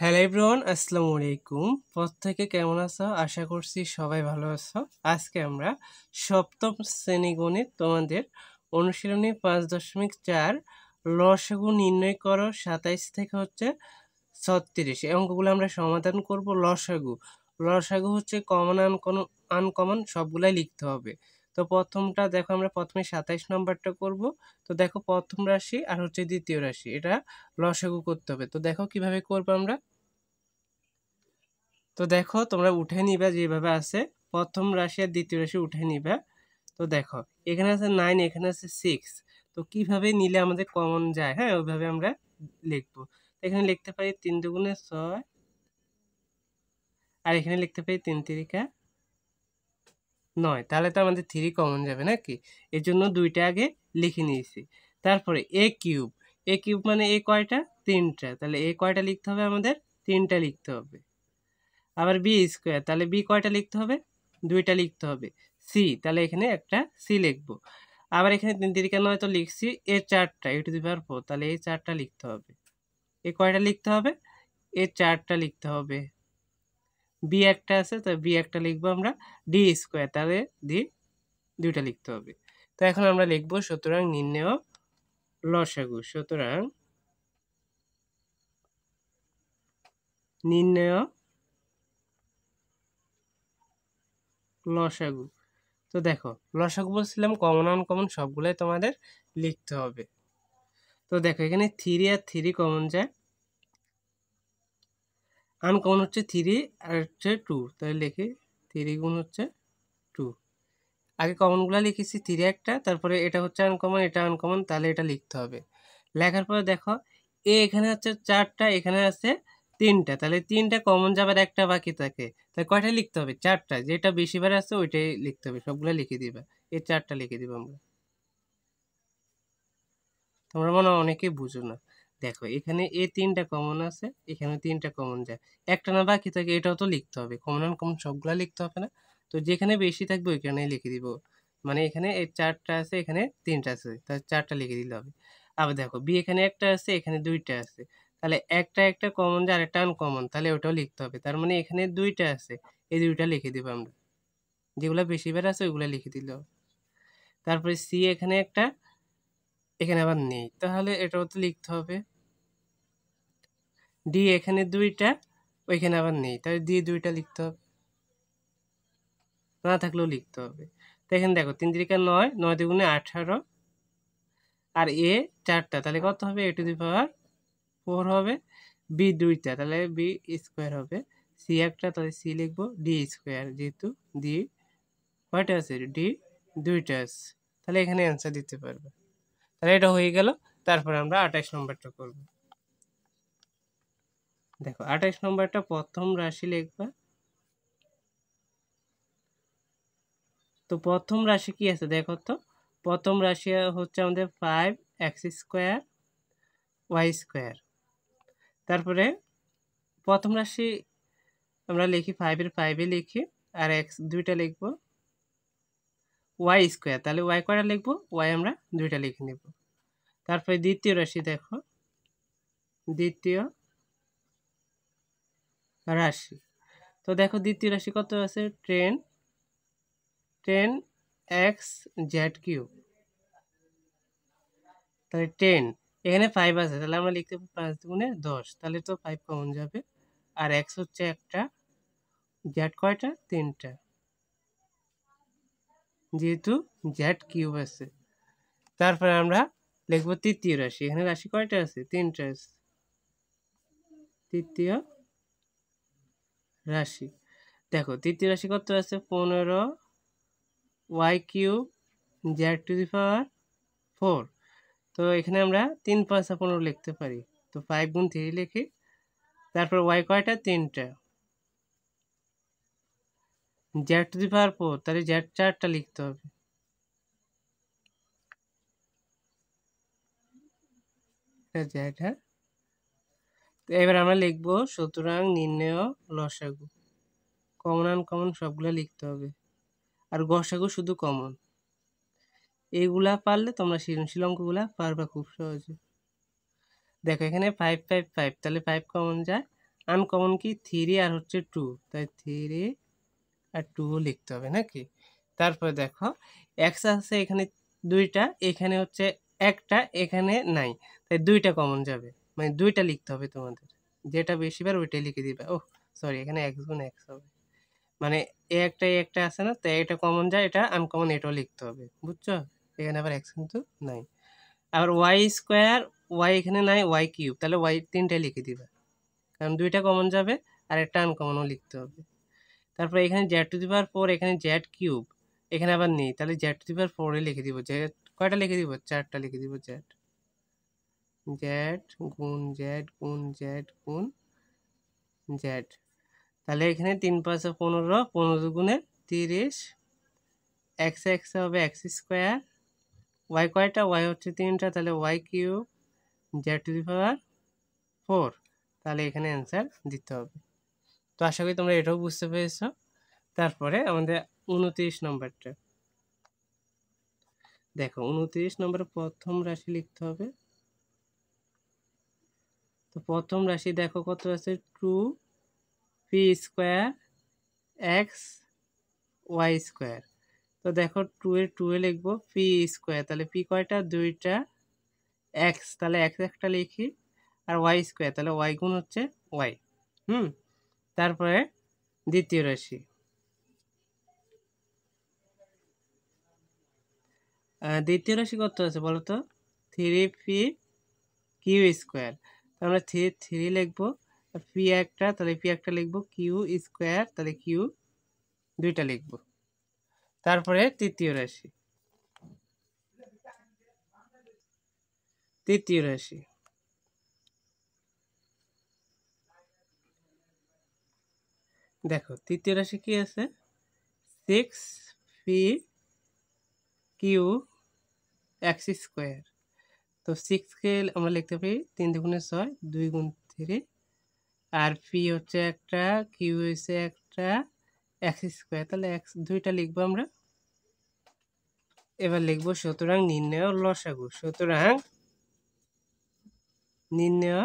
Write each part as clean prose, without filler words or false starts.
Hello everyone, আসসালামু আলাইকুম। প্রত্যেকে কেমন আছো? আশা করছি সবাই ভালো আছো। আজকে আমরা সপ্তম শ্রেণী গণিত তোমাদের অনুশীলনী 5.4 লসাগু নির্ণয় করো 27 থেকে হচ্ছে 36 এই অঙ্কগুলো আমরা সমাধান করব। লসাগু লসাগু হচ্ছে কমন আনকমন সবগুলাই লিখতে হবে। তো প্রথমটা দেখো, আমরা প্রথমে 27 নম্বরটা করব। তো দেখো, প্রথম রাশি আর হচ্ছে দ্বিতীয় রাশি, এটা লসাগু করতে হবে। তো দেখো কিভাবে করবো আমরা। তো দেখো, তোমরা উঠে নিবা যেভাবে আছে, প্রথম রাশি আর দ্বিতীয় রাশি উঠে নিবা। তো দেখো, এখানে আছে 9, এখানে আছে 6। তো কিভাবে নিলে আমাদের কমন যায়, হ্যাঁ, ওইভাবে আমরা লিখবো। তো এখানে লিখতে পারি 3 দুগুণে 6, আর এখানে লিখতে পারি 3 তিরিকা 9। তাহলে তো আমাদের 3 কমন যাবে নাকি? এর জন্য দুইটা আগে লিখে নিয়েছি। তারপরে এ কিউব, এ কিউব মানে এ কয়টা? 3টা। তাহলে এ কয়টা লিখতে হবে আমাদের? 3টা লিখতে হবে। আবার বি স্কোয়ার, তাহলে বি কয়টা লিখতে হবে? 2টা লিখতে হবে। সি, তাহলে এখানে একটা সি লিখবো। আবার এখানে 3 তিরিকা 9 তো লিখছি। এ 4টা, এ টু দি পাওয়ার 4, তাহলে এই 4টা লিখতে হবে। এ কয়টা লিখতে হবে? এ 4টা লিখতে হবে। বি একটা আছে, তো বি একটা লিখবো আমরা। ডি স্কোয়ার, তাহলে ডি 2টা লিখতে হবে। তো এখন আমরা লিখবো সুতরাং নির্ণেয় লসাগু। সুতরাং নির্ণেয় লসাগু। তো দেখো, লসাগু বলছিলাম কমন আনকমন সবগুলাই তোমাদের লিখতে হবে। তো দেখো, এখানে 3 আর 3 কমন যায়। আনকমন হচ্ছে 3 আর হচ্ছে 2, তাহলে লিখি 3 গুণ হচ্ছে 2। আগে কমনগুলো লিখেছি 3 একটা, তারপরে এটা হচ্ছে আনকমন, এটা আনকমন, তাহলে এটা লিখতে হবে। লেখার পরে দেখো, এ এখানে হচ্ছে 4টা, এখানে আছে 3টা, তাহলে 3টা কমন যাবার একটা বাকি থাকে। তাহলে কয়টা লিখতে হবে? 4টা। যেটা বেশিবার আছে ওইটাই লিখতে হবে, সবগুলো লিখে দিবা। এই 4টা লিখে দিব আমরা। তোমরা মনে হয় অনেকেই বুঝো না। দেখো, এখানে এ 3টা কমন আছে, এখানে 3টা কমন যায়, একটা না বাকি থাকে, এটাও তো লিখতে হবে। কমন আনকমন সবগুলা লিখতে হবে না? তো যেখানে বেশি থাকবে ওইখানেই লিখে দিব। মানে এখানে এই 4টা আছে, এখানে 3টা আছে, তাহলে 4টা লিখে দিলে হবে। আবার দেখো, বি এখানে একটা আছে, এখানে 2টা আছে, তাহলে একটা একটা কমন যায় আর একটা আনকমন, তাহলে ওটাও লিখতে হবে। তার মানে এখানে 2টা আছে, এই 2টা লিখে দিব আমরা। যেগুলা বেশিবার আছে ওইগুলা লিখে দিল। তারপরে সি এখানে একটা, এখানে আবার নেই, তাহলে এটাও তো লিখতে হবে। ডি এখানে 2টা, ওইখানে আবার নেই, তাহলে ডি 2টা লিখতে হবে, না থাকলেও লিখতে হবে। তো এখানে দেখো 3 তিরিকা 9, 9 দুগুণে 18, আর এ 4টা, তাহলে কত হবে? এ টু দি পাওয়ার 4 হবে। বি 2টা, তাহলে বি স্কোয়ার হবে। সি একটা, তাহলে সি লিখবো ডি স্কোয়ার, যেহেতু ডি কয়টা আছে? ডি 2টা আছে, তাহলে এখানে অ্যান্সার দিতে পারবে। তাহলে এটা হয়ে গেল। তারপর আমরা 28 নম্বরটা করব। দেখো, 28 নম্বরটা প্রথম রাশি লিখবা। তো প্রথম রাশি কি আছে দেখো তো। প্রথম রাশি হচ্ছে আমাদের 5x² y²। তারপরে প্রথম রাশি আমরা লিখি 5 এর 5 লিখি, আর x 2টা লিখবো, y², তাহলে y কয়টা লিখবো? y আমরা 2টা লিখে নেব। তারপরে দ্বিতীয় রাশি দেখো, দ্বিতীয় রাশি। তো দেখো, দ্বিতীয় রাশি কত আছে? 10x(z³), তাহলে 10, এখানে 5 আছে, তাহলে আমরা লিখতে পারি 5 দুগুণে 10, তাহলে তো 5 কমন যাবে। আর x হচ্ছে একটা, z কয়টা? 3টা, যেহেতু z³ আছে। তারপরে আমরা লিখবো তৃতীয় রাশি। এখানে রাশি কয়টা আছে? 3টা আছে। তৃতীয় রাশি। দেখো, তৃতীয় রাশি কত আছে? 15y³ (z⁴). তো এখানে আমরা 3 5 15 লিখতে পারি। তো 5 গুণ 3 লিখি। তারপর y কয়টা? 3টা, z⁴, তাহলে z 4টা লিখতে হবে। z, হ্যাঁ। তো এবার আমরা লিখবো সুতরাং নির্ণেয় লসাগু। কমন আনকমন সবগুলো লিখতে হবে, আর গসাগু শুধু কমন। এইগুলা পারলে তোমরা সৃজনশীল অঙ্কগুলা পারবা খুব সহজে। দেখো, এখানে 5 5 5, তাহলে 5 কমন যায়, আনকমন কি 3 আর হচ্ছে 2, তাই 3 আর 2 লিখতে হবে নাকি। তারপরে দেখো এক্স আছে এখানে দুইটা, এখানে হচ্ছে একটা, এখানে নাই, তাই দুইটা কমন যাবে, মানে দুইটা লিখতে হবে তোমাদের, যেটা বেশিবার ওইটাই লিখে দিবে। ওহ সরি, এখানে এক্স গুণ এক্স হবে, মানে এ একটা আছে না, তাই এটা কমন যায়, এটা আনকমন, এটাও লিখতে হবে, বুঝছো। এখানে আবার এক্স কিন্তু নাই। আবার ওয়াই স্কোয়ার, ওয়াই এখানে নাই, ওয়াই কিউব, তাহলে ওয়াই তিনটাই লিখে দিবে, কারণ দুইটা কমন যাবে আর একটা আনকমনও লিখতে হবে। তারপরে এখানে জেড টু দি পাওয়ার 4, এখানে জেড কিউব, এখানে আবার নেই, তাহলে জেড টু দি পাওয়ার 4 লিখে দিব। জেড কয়টা লিখে দিব? 4টা লিখে দিব। জেড জেড গুণ জেড গুণ জেড গুণ জেড, তাহলে এখানে 3 5 15, 15 গুণে 30, এক্স এক্স হবে এক্স স্কোয়ার, ওয়াই কয়টা? ওয়াই হচ্ছে 3টা, তাহলে y cube z to the power 4, তাহলে এখানে অ্যান্সার দিতে হবে। তো আশা করি তোমরা এটাও বুঝতে পেরেছো। তারপরে আমাদের 29 নম্বরটা দেখো, 29 নম্বরে প্রথম রাশি লিখতে হবে। তো প্রথম রাশি দেখো কত আছে, 2 P square X Y square. তো দেখো 2 এর 2 এ লিখবো পি স্কোয়ার, তাহলে পি কয়টা? দুইটা, এক্স তাহলে এক্স একটা লিখি, আর ওয়াই স্কোয়ার তাহলে ওয়াই গুণ হচ্ছে ওয়াই। তারপরে দ্বিতীয় রাশি, দ্বিতীয় রাশি কত আছে বলো তো? 3 পি কিউ স্কোয়ার, আমরা 3 লিখবো, পি একটা তাহলে পি একটা লিখবো, কিউ স্কোয়ার তাহলে কিউ দুইটা লিখবো। তারপরে তৃতীয় রাশি, তৃতীয় রাশি দেখো, তৃতীয় রাশি কি আছে? 6 পি কিউ এক্স স্কোয়ার। তো 6 কে আমরা লিখতে পারি 3 দুগুণে 6, 2 গুণ 3, আর পি হচ্ছে একটা, কিউ হচ্ছে একটা, এক্স স্কোয়ার তাহলে এক্স দুইটা লিখবো আমরা। এবার লিখবো সুতরাং নির্ণয় লসাগু, সুতরাং নির্ণয়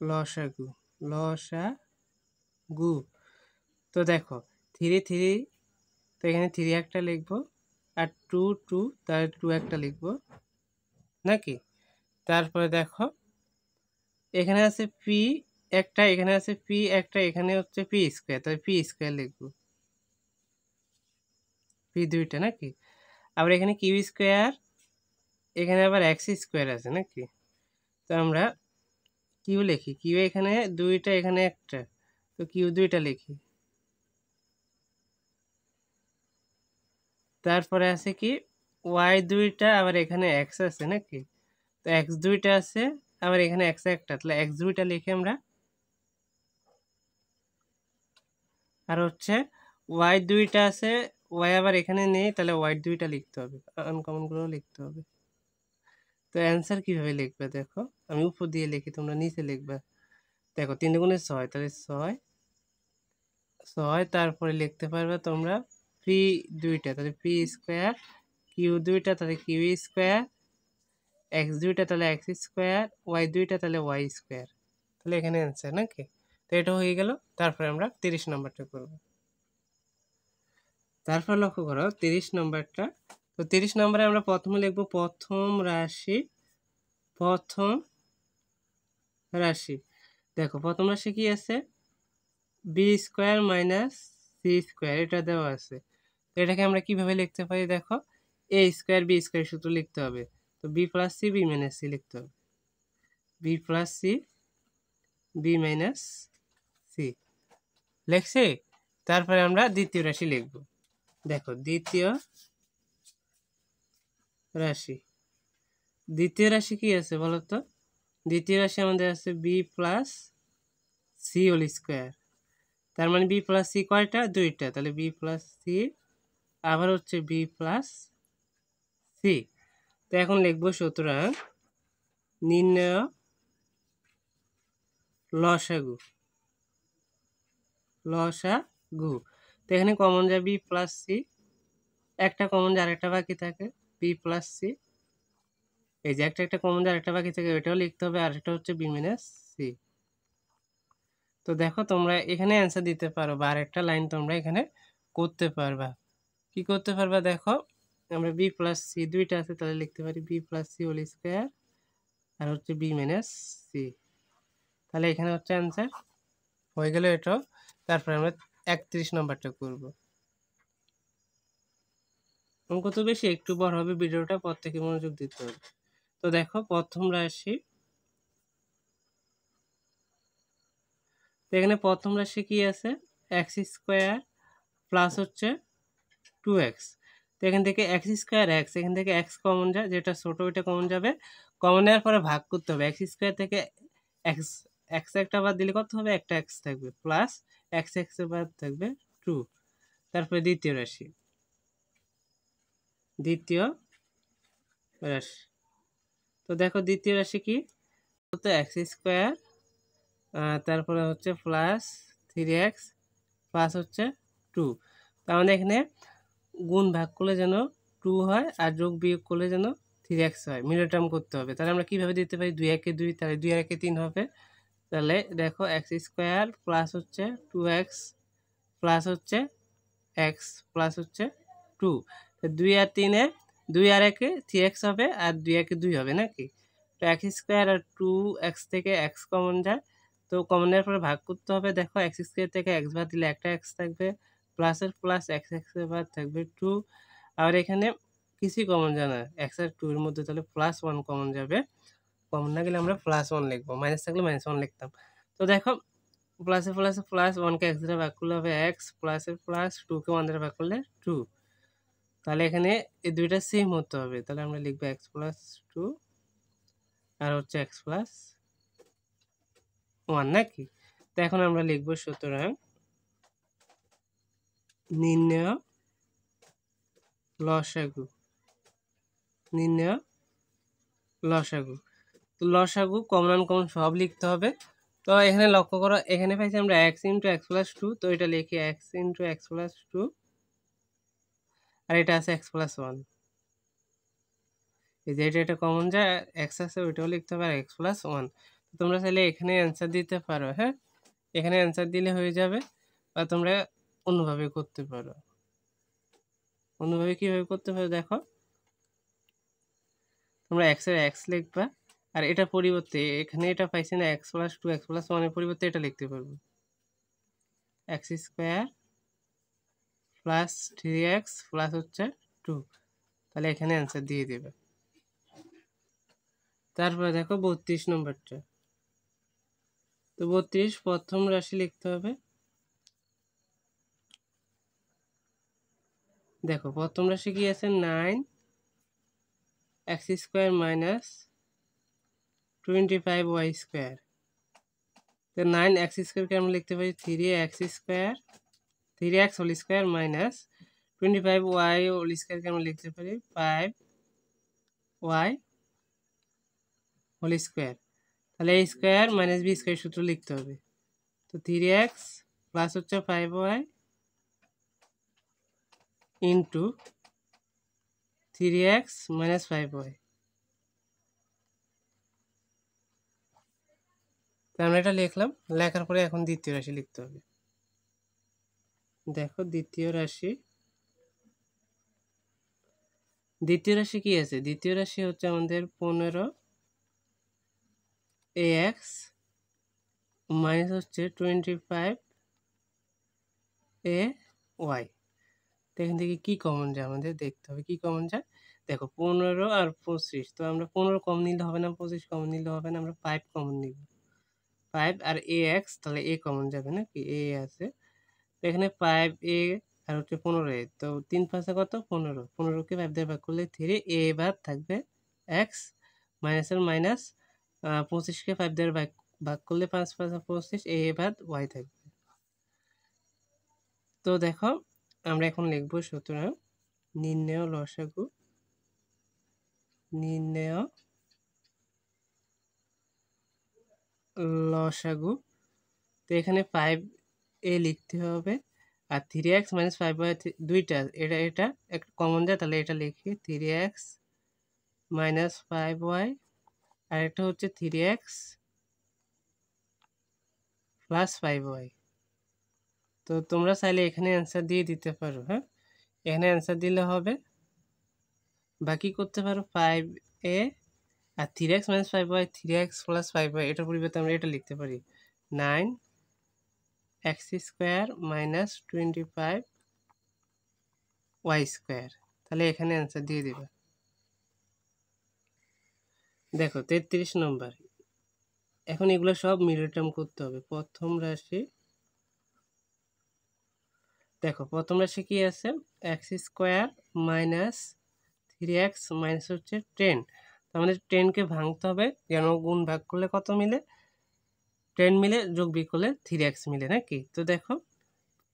লসাগু, লসাগু। তো দেখো 3 3, তো এখানে 3 একটা লিখবো, আর 2 2 তাহলে 2 একটা লিখবো নাকি। তারপরে দেখো এখানে আছে পি একটা, এখানে আছে পি একটা, এখানে হচ্ছে পি স্কোয়ার, তাহলে পি স্কোয়ার লিখবো, পি দুইটা নাকি। আবার এখানে কিউ স্কোয়ার, এখানে আবার এক্স স্কোয়ার আছে নাকি, তো আমরা কিউ লিখি, কিউ এখানে দুইটা, এখানে একটা, তো কিউ দুইটা লিখি। তারপরে আছে কি ওয়াই দুইটা, আবার এখানে এক্স আছে নাকি, তো এক্স দুইটা আছে, আবার এখানে এক্স একটা, তাহলে এক্স দুইটা লিখে আমরা। আর হচ্ছে ওয়াই দুইটা আছে, ওয়াই আবার এখানে নেই, তাহলে ওয়াই দুইটা লিখতে হবে, আনকমন গুলো লিখতে হবে। তো অ্যান্সার কিভাবে লিখবে দেখো, আমি উপর দিয়ে লিখি, তোমরা নিচে লিখবে। দেখো 3 দুগুণে 6, তাহলে 6 6, তারপরে লিখতে পারবে তোমরা পি দুইটা, তাহলে পি স্কোয়ার, কিউ দুইটা তাহলে কিউ স্কোয়ার, এক্স দুইটা তাহলে এক্স স্কোয়ার, ওয়াই দুইটা তাহলে ওয়াই স্কোয়ার, তাহলে এখানে অ্যান্সার নাকি। তো এটা হয়ে গেল। তারপরে আমরা 30 নম্বরটা করব। তারপর লক্ষ্য করো 30 নম্বরটা, তো 30 নম্বরে আমরা প্রথমে লিখবো প্রথম রাশি, প্রথম রাশি। দেখো প্রথম রাশি কি আছে? B square minus C square, এটা দেওয়া আছে। তো এটাকে আমরা কিভাবে লিখতে পারি দেখো, এ স্কোয়ার বি স্কোয়ার সূত্র লিখতে হবে, তো B plus C B minus C লিখতে হবে, B plus C B minus C লিখছি। তারপরে আমরা দ্বিতীয় রাশি লিখব। দেখো দ্বিতীয় রাশি, দ্বিতীয় রাশি কি আছে বলো তো? দ্বিতীয় রাশি আমাদের আছে B plus C whole square, তার মানে বি প্লাস সি কয়টা? দুইটা, তাহলে বি প্লাস সি আবার হচ্ছে বি প্লাস সি। তো এখন লিখবো সুতরাং নির্ণয় লসাগু, লসাগু। তো এখানে কমন যায় বি প্লাস সি, একটা কমন যায় আরেকটা বাকি থাকে, বি প্লাস সি, এই যে একটা একটা কমন যায় আরেকটা বাকি থাকে, ওইটাও লিখতে হবে, আর একটা হচ্ছে বি মাইনাস সি। তো দেখো তোমরা এখানে অ্যান্সার দিতে পারো বা আরেকটা লাইন তোমরা এখানে করতে পারবা। কি করতে পারবা দেখো, আমরা বি প্লাস সি দুইটা আছে, তাহলে লিখতে পারি b plus C whole square আর হচ্ছে বি মাইনাস সি। তাহলে এখানে হচ্ছে অ্যান্সার হয়ে গেল এটাও। তারপরে আমরা 31 নম্বরটা করব। অঙ্ক তো বেশি, একটু বড় হবে ভিডিওটা, পর থেকে মনোযোগ দিতে হবে। তো দেখো প্রথম রাশি, তো এখানে প্রথম রাশি কি আছে, এক্স স্কোয়ার প্লাস হচ্ছে 2x। তো এখান থেকে এক্স স্কোয়ার এক্স, এখান থেকে এক্স কমন যায়, যেটা ছোট ওইটা কমন যাবে, কমন নেওয়ার পরে ভাগ করতে হবে। এক্স স্কোয়ার থেকে এক্স, এক্স একটা বাদ দিলে কত হবে, একটা এক্স থাকবে, প্লাস এক্স এক্স বাদ থাকবে 2। তারপরে দ্বিতীয় রাশি, দ্বিতীয় রাশি, তো দেখো দ্বিতীয় রাশি কি, তো এক্স স্কোয়ার, তারপরে হচ্ছে প্লাস 3x প্লাস হচ্ছে 2। তার মানে এখানে গুণ ভাগ করলে যেন 2 হয় আর যোগ বিয়োগ করলে যেন 3x হয়, মিডল টার্ম করতে হবে। তাহলে আমরা কিভাবে দিতে পারি, 2 একে 2, তাহলে 2 একে 3 হবে। তাহলে দেখো এক্স স্কোয়ার প্লাস হচ্ছে 2x প্লাস হচ্ছে x প্লাস হচ্ছে 2, 2 আর 3-এ 2 আর 1-এ 3x হবে আর 2 একে 2 হবে নাকি। তো এক্স স্কোয়ার আর 2x থেকে x কমন যায়, তো কমনের পরে ভাগ করতে হবে। দেখো এক্স স্কোয়ার থেকে x বাদ দিলে একটা x থাকবে, প্লাসের প্লাস এক্স এক্স বাদ থাকবে 2। আর এখানে কিছুই কমন যায় না এক্স আর 2 এর মধ্যে, তাহলে প্লাস 1 কমন যাবে। কমন না গেলে আমরা প্লাস 1 লিখবো, মাইনাস থাকলে মাইনাস 1 লিখতাম। তো দেখো প্লাসে প্লাসে প্লাস, 1কে x দ্বারা ভাগ করলে হবে x, প্লাসের প্লাস 2কে 1 দ্বারা ভাগ করলে 2। তাহলে এখানে এই দুইটা সেম হতে হবে, তাহলে আমরা লিখবো x প্লাস 2 আর হচ্ছে x প্লাস 1 নাকি। তো এখন আমরা লিখবো সুতরাং নির্ণয় লসাগু, নির্ণয় লসাগু। তো লসাগু কমন আনকমন সব লিখতে হবে। তো এখানে লক্ষ্য করো, এখানে পাইছি আমরা x ইন্টু এক্স প্লাস 2, তো এটা লিখি x ইন্টু এক্স প্লাস 2 আর এটা আছে x প্লাস 1। এই যে এটা কমন যায়, এক্স আছে ওইটাও লিখতে হবে আর এক্স প্লাস 1। তোমরা চাইলে এখানে অ্যান্সার দিতে পারো, হ্যাঁ এখানে অ্যান্সার দিলে হয়ে যাবে, বা তোমরা অন্যভাবে করতে পারো। অন্যভাবে কিভাবে করতে পারো দেখো, তোমরা এক্স এর এক্স লিখবা আর এটা পরিবর্তে এখানে এটা পাইছি না এক্স প্লাস 2 এক্স প্লাস 1 এর পরিবর্তে এটা লিখতে পারবো x square plus 3x plus হচ্ছে 2। তাহলে এখানে অ্যান্সার দিয়ে দেবে। তারপরে দেখো 32 নম্বরটা, তো 32 প্রথম রাশি লিখতে হবে। দেখো প্রথম রাশি কি আছে, 9x square minus 25y square. তো 9x স্কোয়ারকে আমরা লিখতে পারি 3x square, 3x whole square minus 25y whole স্কোয়ারকে আমরা লিখতে পারি 5y হোল স্কোয়ার। তাহলে a square minus b square সূত্র লিখতে হবে। তো 3x প্লাস হচ্ছে 5y into 3x minus 5y। তো আমরা এটা লিখলাম, লেখার পরে এখন দ্বিতীয় রাশি লিখতে হবে। দেখো দ্বিতীয় রাশি, দ্বিতীয় রাশি কি আছে, দ্বিতীয় রাশি হচ্ছে আমাদের 15ax মাইনাস হচ্ছে 25ay। তো এখান থেকে কি কমন যায় আমাদের দেখতে হবে, কি কমন যায়। দেখো 15 আর 25, তো আমরা 15 কমন নিলে হবে না, 25 কমন নিলে হবে না, আমরা 5 কমন নিব, 5 আর ax, তাহলে a কমন যাবে নাকি, a আছে। তো এখানে 5a আর হচ্ছে 15a, তো 3 5 কত 15, 15কে 5 দিয়ে ভাগ করলে 3, a বাদ থাকবে x মাইনাসের মাইনাস, 25কে 5 দিয়ে ভাগ করলে 5 5 25, a বাদ y থাকবে। তো দেখো আমরা এখন লিখব সুতরাং নির্ণয় লসাগু, নির্ণয় লসাগু। তো এখানে 5a লিখতে হবে আর 3x মাইনাস 5y দুইটা, এটা এটা একটা কমন যায়, তাহলে এটা লিখি 3x মাইনাস 5y আর একটা হচ্ছে 3x প্লাস 5y। তো তোমরা চাইলে এখানে অ্যান্সার দিয়ে দিতে পারো, হ্যাঁ, এখানে অ্যান্সার দিলে হবে। বাকি করতে পারো 5a আর 3x minus 5y, 3x plus 5y, এটার পরিবর্তে আমরা এটা লিখতে পারি 9x square minus 25y square. তাহলে এখানে অ্যান্সার দিয়ে দিবে। দেখো 33 নম্বর। এখন এগুলো সব মিডল টার্ম করতে হবে। প্রথম রাশি, দেখো প্রথম রাশি কি আছে, x square minus 3x minus হচ্ছে 10। আমাদের 10কে ভাঙতে হবে, যেন গুণ ভাগ করলে কত মিলে, 10 মিলে, যোগ বিয়োগ করলে 3x মিলে নাকি। তো দেখো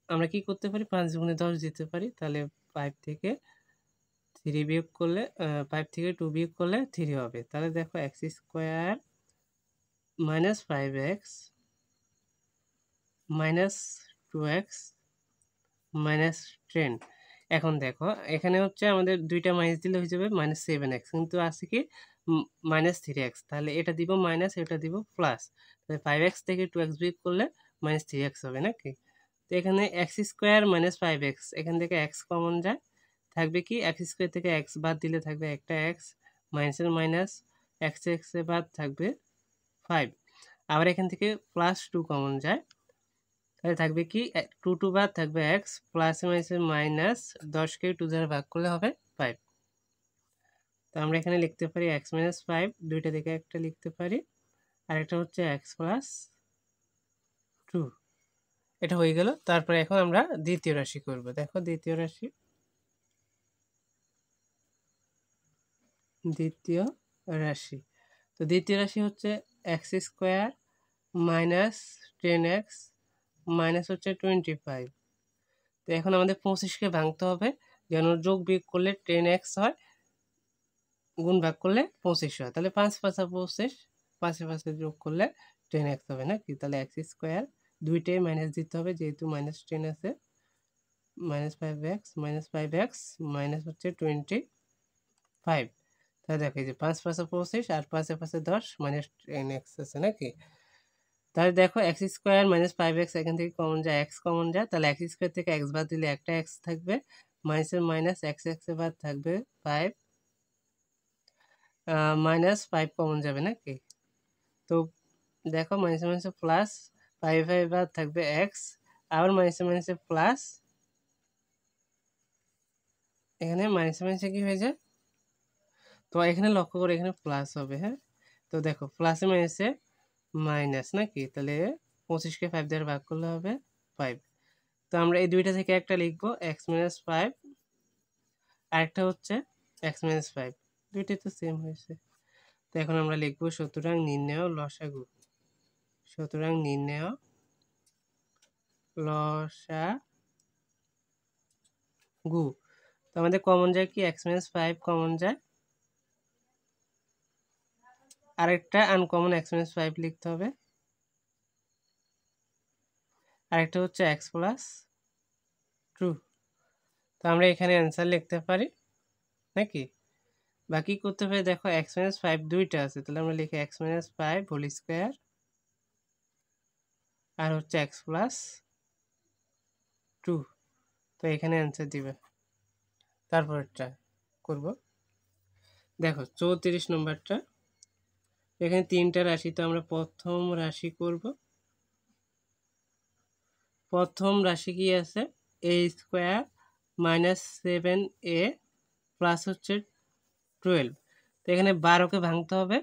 আমরা কি করতে পারি, 5 গুণে 10 দিতে পারি। তাহলে 5 থেকে 3 বিয়োগ করলে 5 থেকে 2 বিয়োগ করলে 3 হবে। তাহলে দেখো x square minus 5x minus 2x minus 10। এখন দেখো এখানে হচ্ছে আমাদের দুইটা মাইনাস দিলে হয়ে যাবে মাইনাস 7x, কিন্তু আছে কি মাইনাস 3x। তাহলে এটা দিব মাইনাস, এটা দিব প্লাস। তাহলে 5x থেকে 2x বিয়োগ করলে মাইনাস 3x হবে নাকি। তো এখানে এক্স স্কোয়ার মাইনাস 5x, এখান থেকে x কমন যায়, থাকবে কি এক্স স্কোয়ার থেকে x বাদ দিলে থাকবে একটা x, মাইনাসের মাইনাস, এক্স এ বাদ থাকবে 5। আবার এখান থেকে প্লাস 2 কমন যায়, তাহলে থাকবে কি 2 বাদ থাকবে x, প্লাস মাইনাসে মাইনাস, 10কে 2 দ্বারা ভাগ করলে হবে 5। তো আমরা এখানে লিখতে পারি x মাইনাস 5, দুইটা থেকে একটা লিখতে পারি, আর একটা হচ্ছে x প্লাস 2। এটা হয়ে গেল। তারপরে এখন আমরা দ্বিতীয় রাশি করব। দেখো দ্বিতীয় রাশি, তো দ্বিতীয় রাশি হচ্ছে x square minus 10x minus হচ্ছে 25। তো এখন আমাদের 25কে ভাঙতে হবে, যেন যোগ বিয়োগ করলে 10x হয়, গুণ ভাগ করলে 25 হয়। তাহলে 5 5 25, 5 5 যোগ করলে 10x হবে নাকি। তাহলে এক্স স্কোয়ার দুইটাই মাইনাস দিতে হবে, যেহেতু মাইনাস 10 আছে, মাইনাস 5x মাইনাস হচ্ছে 25। তাহলে দেখো এই যে 5 5 25 আর 5 5 10, মাইনাস 10x আছে নাকি। তাহলে দেখো এক্স স্কোয়ার মাইনাস 5x, এখান থেকে কমন যায়, x কমন যায়, তাহলে এক্স স্কোয়ার থেকে x বাদ দিলে একটা x থাকবে, মাইনাসের মাইনাস, x এর বাদ থাকবে 5, মাইনাস 5 কমন যাবে নাকি। তো দেখো মাইনাসে মাইনাসে প্লাস, 5 বাদ থাকবে x, আবার মাইনাসে মাইনাসে প্লাস, এখানে মাইনাসে মাইনাসে কি হয়ে যায়, তো এখানে লক্ষ্য করে এখানে প্লাস হবে, হ্যাঁ। তো দেখো প্লাসে মাইনাসে মাইনাস নাকি, তাহলে 25কে 5 দ্বারা ভাগ করলে হবে 5। তো আমরা এই দুইটা থেকে একটা লিখবো x মাইনাস 5, আরেকটা হচ্ছে x মাইনাস 5, দুইটাই তো সেম হয়েছে। তো এখন আমরা লিখবো সুতরাং নির্ণেয় লসাগু, সুতরাং নির্ণেয় লসাগু। তো আমাদের কমন যায় কি x মাইনাস 5 কমন যায়, আরেকটা আনকমন x মাইনাস 5 লিখতে হবে, আরেকটা হচ্ছে x প্লাস 2। তো আমরা এখানে অ্যান্সার লিখতে পারি নাকি। বাকি করতে পারি, দেখো x মাইনাস 5 দুইটা আছে, তাহলে আমরা লিখি x মাইনাস 5 হোল স্কোয়ার, আর হচ্ছে x প্লাস 2। তো এখানে অ্যান্সার দিবে। তারপরটা করব, দেখো 34 নম্বরটা, এখানে তিনটা রাশি, তো আমরা প্রথম রাশি করব। প্রথম রাশি কি আছে, a square minus 7a plus হচ্ছে 12। তো এখানে 12কে ভাঙতে হবে,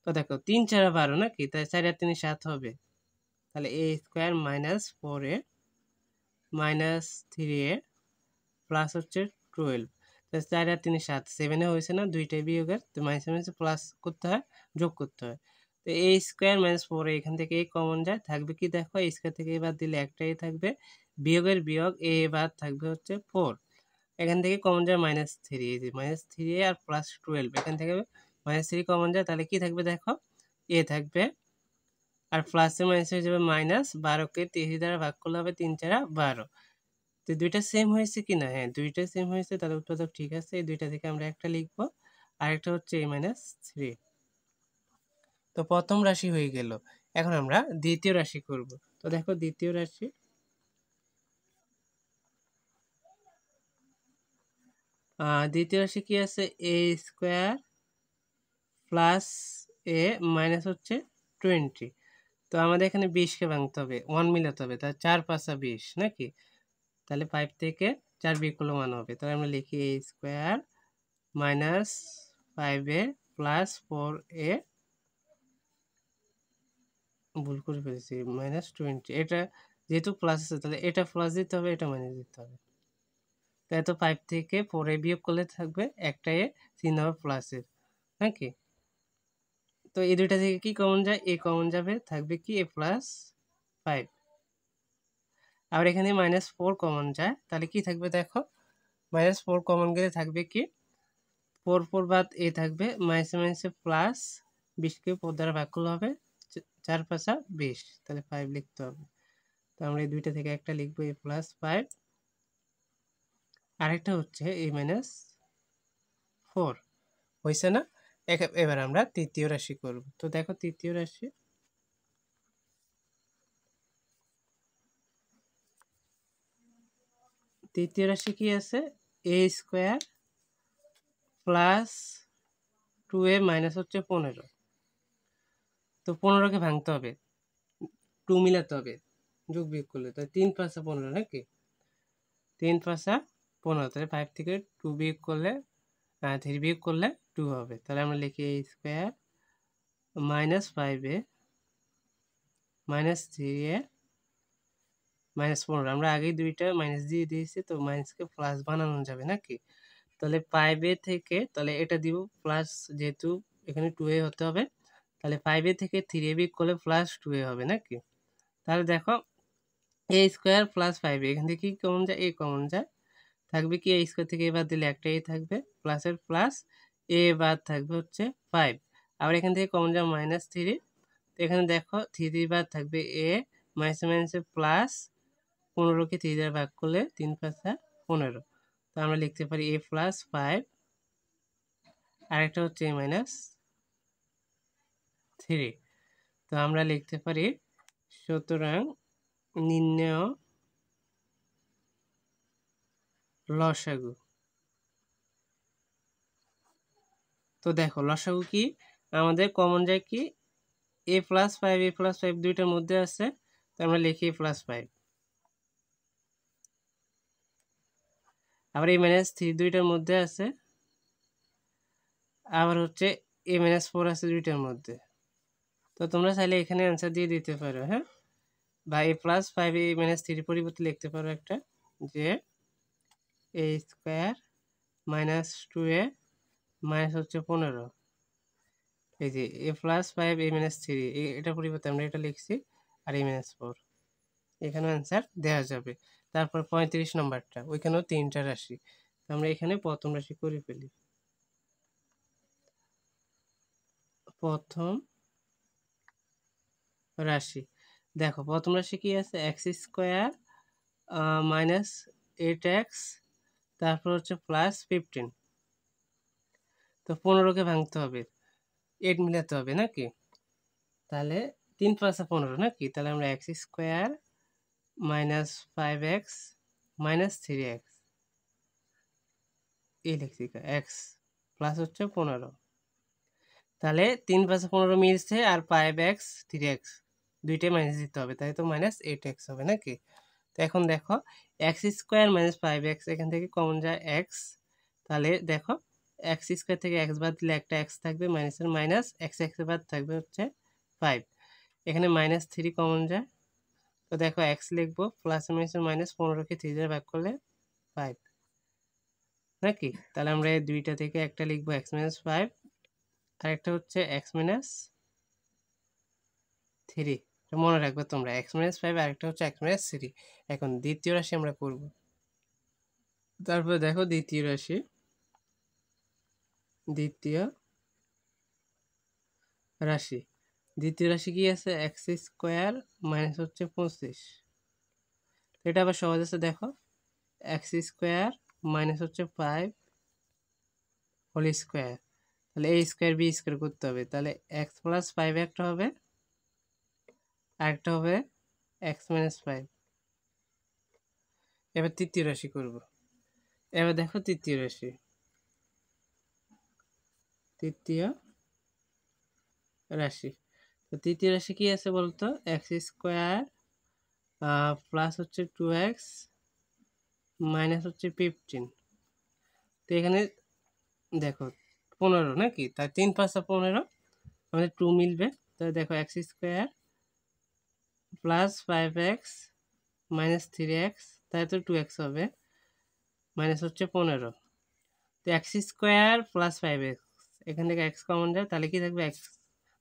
তো দেখো 3 4 12 নাকি, তাই 4 আর 3 7 হবে। তাহলে a square minus 4a minus 3a plus হচ্ছে 12, তাহলে 4 আর 3 7, 7 হয়েছে না, দুইটাই বিয়োগের, তো মাইনাস মাইনাস প্লাস করতে হয়, যোগ করতে হয়। তো a স্কোয়ার মাইনাস 4a, এখান থেকে a কমন যায়, থাকবে কি দেখো a স্কোয়ার থেকে a বাদ দিলে একটাই থাকবে, বিয়োগের বিয়োগ, a বাদ থাকবে হচ্ছে 4, এখান থেকে কমন যায় মাইনাস 3, এই যে মাইনাস 3a আর প্লাস 12, এখান থেকে মাইনাস 3 কমন যায়, তাহলে কি থাকবে দেখো a থাকবে, আর প্লাসে মাইনাস হয়ে যাবে মাইনাস, 12কে 30 দ্বারা ভাগ করলে হবে 3 4 12। তো দুইটা সেম হয়েছে কি না, হ্যাঁ দুইটা সেম হয়েছে, তাহলে উৎপাদক ঠিক আছে। এই দুইটা থেকে আমরা একটা লিখবো, আরেকটা হচ্ছে a মাইনাস 3। তো প্রথম রাশি হয়ে গেল। এখন আমরা দ্বিতীয় রাশি করব। তো দেখো দ্বিতীয় রাশি, দ্বিতীয় রাশি কি আছে, এ স্কোয়ার প্লাস এ মাইনাস হচ্ছে 20। তো আমাদের এখানে 20কে ভাঙতে হবে, 1 মিলাতে হবে, তাহলে 4 5 20 নাকি? তাহলে 5 থেকে 4 বিয়োগ করলে 1 হবে। তাহলে আমরা লিখি a square minus 5a plus 4a, ভুল করে ফেলেছি, মাইনাস 20। এটা যেহেতু প্লাস আছে তাহলে এটা প্লাস দিতে হবে, এটা মাইনাস দিতে হবে। তাই তো 5 থেকে 4a বিয়োগ করলে থাকবে একটা এ, চিহ্ন হবে প্লাসের নাকি? তো এই দুইটা থেকে কি কমন যায়, এ কমন যাবে, থাকবে কি এ প্লাস 5। আবার এখানে -4 কমন যায়, তাহলে কি থাকবে দেখো, -4 কমন গেলে থাকবে কি 4 4 বাদ এ থাকবে, মাইনাসে মাইনাসে প্লাস, 20কে 4 দ্বারা ভাগ করলে হবে 4 5 20, তাহলে 5 লিখতে হবে। তো আমরা এই দুইটা থেকে একটা লিখবো এ প্লাস 5, আরেকটা হচ্ছে এ মাইনাস 4, হয়েছে না? এবার আমরা তৃতীয় রাশি করব। তো দেখো তৃতীয় রাশি, তৃতীয় রাশি কি আছে, এ স্কোয়ার প্লাস 2a মাইনাস হচ্ছে 15। তো 15কে ভাঙতে হবে, 2 মিলাতে হবে, যোগ বিয়োগ করলে, তাই 3 5 15 নাকি? 3 5 15, তাহলে 5 থেকে 2 বিয়োগ করলে 3 বিয়োগ করলে 2 হবে। তাহলে আমরা লিখি a square minus 5a minus 3a minus 15। আমরা আগেই দুইটা মাইনাস দিয়ে দিয়েছি, তো মাইনাসকে প্লাস বানানো যাবে নাকি? তাহলে 5a থেকে, তাহলে এটা দিব প্লাস, যেহেতু এখানে 2a হতে হবে, তাহলে 5a থেকে 3a বিয়োগ করলে প্লাস 2a হবে নাকি? তাহলে দেখো এ স্কোয়ার প্লাস 5a, এখান থেকে কি কমন যায়, এ কমন যায়, থাকবে কি এ স্কোয়ার থেকে এ বাদ দিলে একটা এ থাকবে, প্লাসের প্লাস, এ বাদ থাকবে হচ্ছে 5। আবার এখান থেকে কমন যায় -3, তো এখানে দেখো 3 বাদ থাকবে এ, মাইনাসে মাইনাসে প্লাস, 15কে 3 দ্বারা ভাগ করলে 3 5 15। তো আমরা লিখতে পারি এ প্লাস 5, আরেকটা হচ্ছে এ মাইনাস 3। তো আমরা লিখতে পারি সুতরাং নির্ণেয় লসাগু। তো দেখো লসাগু কি, আমাদের কমন যায় কি এ প্লাস 5 দুইটার মধ্যে আছে, তো আমরা লিখি এ প্লাস 5। আবার এ মাইনাস 3 দুইটার মধ্যে আছে, আবার হচ্ছে এ মাইনাস 4 আছে দুইটার মধ্যে। তো তোমরা চাইলে এখানে অ্যান্সার দিয়ে দিতে পারো, হ্যাঁ, বা এ প্লাস 5 এ মাইনাস 3 পরিবর্তে লিখতে পারো একটা, যে এ স্কোয়ার মাইনাস 2a মাইনাস হচ্ছে 15, এই যে এ প্লাস 5 এ মাইনাস 3, এটার পরিবর্তে আমরা এটা লিখছি, আর এ মাইনাস 4, এখানে অ্যান্সার দেওয়া যাবে। তারপর 35 নম্বরটা, ওইখানেও 3টা রাশি, আমরা এখানে প্রথম রাশি করে ফেলি। প্রথম রাশি, দেখো প্রথম রাশি কি আছে, এক্স স্কোয়ার মাইনাস 8x, তারপর হচ্ছে প্লাস 15। তো 15কে ভাঙতে হবে, 8 মিলাতে হবে নাকি? তাহলে 3 5 15 নাকি? তাহলে আমরা x square minus 5x minus 3x, এই লিখছি, এক্স প্লাস হচ্ছে 15। তাহলে 3 5 15 মিলছে, আর 5x 3x দুইটাই মাইনাস দিতে হবে, তাই তো মাইনাস 8x হবে নাকি? তো এখন দেখো এক্স স্কোয়ার মাইনাস 5x, এখান থেকে কমন যায় এক্স, তাহলে দেখো এক্স স্কোয়ার থেকে এক্স বাদ দিলে একটা এক্স থাকবে, মাইনাসের মাইনাস, এক্স এক্স বাদ থাকবে হচ্ছে 5, এখানে -3 কমন যায়, তো দেখো এক্স লিখবো, প্লাস মাইনাসের মাইনাস, 15কে 3 দিয়ে ভাগ করলে 5 নাকি? তাহলে আমরা এই দুইটা থেকে একটা লিখবো এক্স মাইনাস 5, আর একটা হচ্ছে এক্স মাইনাস 3, মনে রাখবে তোমরা, এক্স মাইনাস 5 আর একটা হচ্ছে এক্স মাইনাস 3। এখন দ্বিতীয় রাশি আমরা করব। তারপরে দেখো দ্বিতীয় রাশি, দ্বিতীয় রাশি, দ্বিতীয় রাশি কি আছে, এক্স স্কোয়ার মাইনাস হচ্ছে 25। এটা আবার সহজ আছে, দেখো এক্স স্কোয়ার মাইনাস হচ্ছে 5 হোল স্কোয়ার, তাহলে এ স্কোয়ার বি স্কোয়ার করতে হবে, তাহলে এক্স প্লাস 5 একটা হবে, আরেকটা হবে এক্স মাইনাস 5। এবার তৃতীয় রাশি করব। এবার দেখো তৃতীয় রাশি, তৃতীয় রাশি। তো তৃতীয় রাশি কি আছে বলতো? এক্স স্কোয়ার প্লাস হচ্ছে 2x মাইনাস হচ্ছে 15। তো এখানে দেখো 15 নাকি, তাই 3 5 15, আমাদের 2 মিলবে। তাহলে দেখো x square plus 5x minus 3x, তাই তো 2x হবে, মাইনাস হচ্ছে 15। তো এক্স স্কোয়ার প্লাস 5x, এখান থেকে এক্স কমন যায়, তাহলে কি থাকবে? এক্স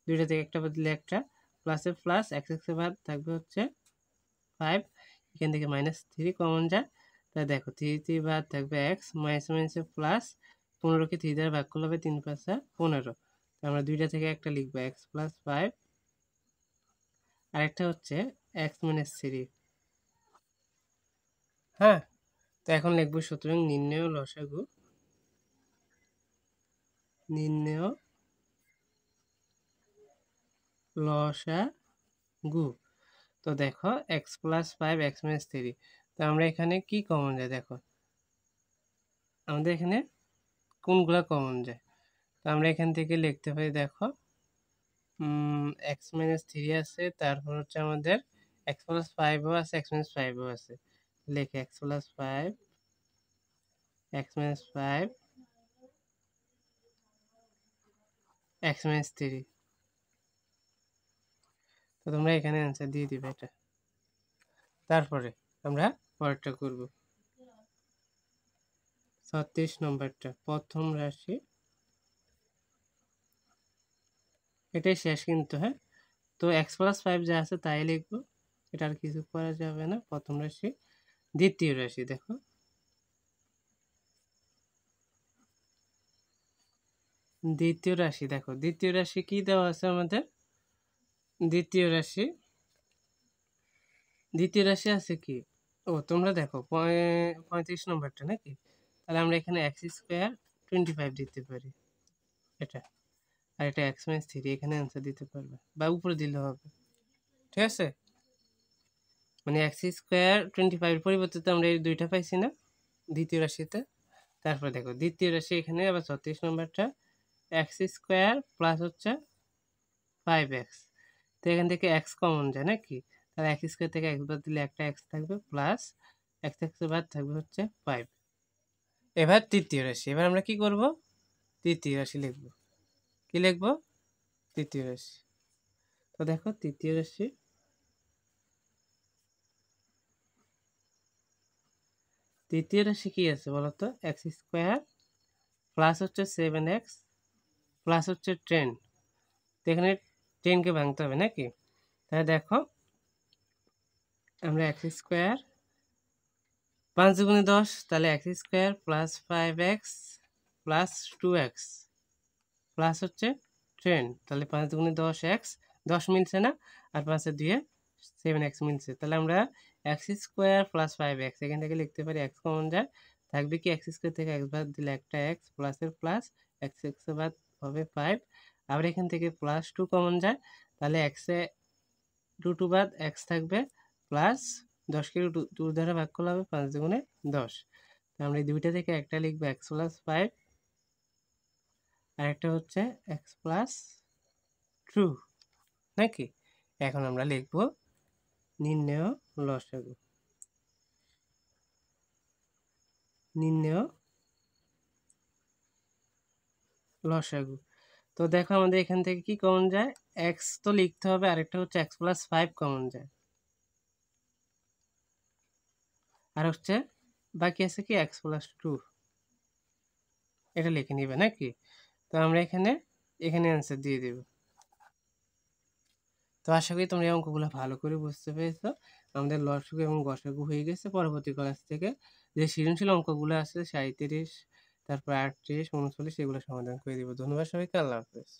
দুইটা থেকে একটা বদলে একটা, প্লাসে প্লাস, এক্স এক্সের বাদ থাকবে হচ্ছে 5, এখান থেকে মাইনাস 3 কমন যায়, তাই দেখো 3 বাদ থাকবে এক্স, মাইনাস মাইনাসে প্লাস, 15কে 3 দ্বারা ভাগ করলে হবে 3 5 15। আমরা দুইটা থেকে একটা লিখবো এক্স প্লাস 5, আরেকটা হচ্ছে এক্স মাইনাস 3। হ্যাঁ, তো এখন লিখবো সুতরাং নির্ণেয় লসাগু, নির্ণেয় লসাগু। তো দেখো এক্স প্লাস 5 এক্স মাইনাস 3, তো আমরা এখানে কি কমন যায়? দেখো আমাদের এখানে কোনগুলা কমন যায়? তো আমরা এখান থেকে লিখতে পারি, দেখো এক্স মাইনাস 3 আছে, তারপর হচ্ছে আমাদের এক্স প্লাস 5ও আছে, এক্স মাইনাস 5ও আছে। লিখে x plus 5 x minus 5 x minus 3। তো তোমরা এখানে অ্যান্সার দিয়ে দিবে এটা। তারপরে আমরা পরেরটা করব, 36 নম্বরটা, প্রথম রাশি। এটাই শেষ কিন্তু। হ্যাঁ, তো এক্স প্লাস 5 যা আছে তাই লিখবো, এটা আর কিছু করা যাবে না। প্রথম রাশি, দ্বিতীয় রাশি দেখো, দ্বিতীয় রাশি দেখো, দ্বিতীয় রাশি কি দেওয়া আছে আমাদের? দ্বিতীয় রাশি, দ্বিতীয় রাশি আছে কি? ও তোমরা দেখো 35 নম্বরটা নাকি, তাহলে আমরা এখানে এক্স স্কোয়ার 25 দিতে পারি এটা, আর এটা এক্স মাইনাস 3, এখানে অ্যান্সার দিতে পারবে, বা উপরে দিলে হবে। ঠিক আছে, মানে এক্স স্কোয়ার 25 পরিবর্তে তো আমরা এই দুইটা পাইছি না দ্বিতীয় রাশিতে। তারপরে দেখো দ্বিতীয় রাশি এখানে আবার 36 নম্বরটা, এক্স স্কোয়ার প্লাস হচ্ছে 5x। তো এখান থেকে এক্স কমন যায় নাকি, তাহলে এক্স স্কোয়ার থেকে এক্স বাদ দিলে একটা এক্স থাকবে, প্লাস এক্স এক্সের বাদ থাকবে হচ্ছে 5। এবার তৃতীয় রাশি, এবার আমরা কি করব? তৃতীয় রাশি লিখব। কি লিখব? তৃতীয় রাশি। তো দেখো তৃতীয় রাশি, তৃতীয় রাশি কি আছে বলতো? এক্স স্কোয়ার প্লাস হচ্ছে 7x প্লাস হচ্ছে 10। তো এখানে 10কে ভাঙতে হবে নাকি, তাহলে দেখো আমরা এক্স স্কোয়ার 5 দুগুণে 10, তাহলে x square plus 5x plus 2x plus হচ্ছে 10, তাহলে 5 দুগুণে 10x, 10 মিলছে না, আর 5 দিয়ে 7x মিলছে, তাহলে আমরা এক্স স্কোয়ার প্লাস 5x এখান থেকে লিখতে পারি, এক্স কমন যায়, থাকবে কি এক্স স্কোয়ার থেকে এক্স বাদ দিলে একটা এক্স, প্লাসের প্লাস, এক্স এক্স বাদ হবে 5, আবার এখান থেকে প্লাস 2 কমন যায়, তাহলে এক্সে 2 বাদ এক্স থাকবে, প্লাস 10কে 2 দ্বারা ভাগ করলে হবে 5 দুগুণে 10। আমরা এই দুইটা থেকে একটা লিখবো এক্স প্লাস 5, আর একটা হচ্ছে এক্স প্লাস 2 নাকি। এখন আমরা লিখবো নির্ণেয় লসাগু, নির্ণেয় লসাগু। তো দেখো আমাদের এখান থেকে কি কমন যায়? এক্স তো লিখতে হবে, আরেকটা হচ্ছে এক্স প্লাস 5 কমন যায়, আর হচ্ছে বাকি আছে কি এক্স প্লাস 2, এটা লিখে নিবে নাকি। তো আমরা এখানে এখানে অ্যান্সার দিয়ে দেব। তো আশা করি তোমরা এই অঙ্কগুলো ভালো করে বুঝতে পেরেছো। আমাদের লসাগু এবং গসাগু হয়ে গেছে। পরবর্তী ক্লাস থেকে যে সৃজনশীল অঙ্কগুলো আছে 37, তারপর 38, 39, এগুলো সমাধান করে দিব। ধন্যবাদ সবাইকে, আল্লাহ হাফেজ।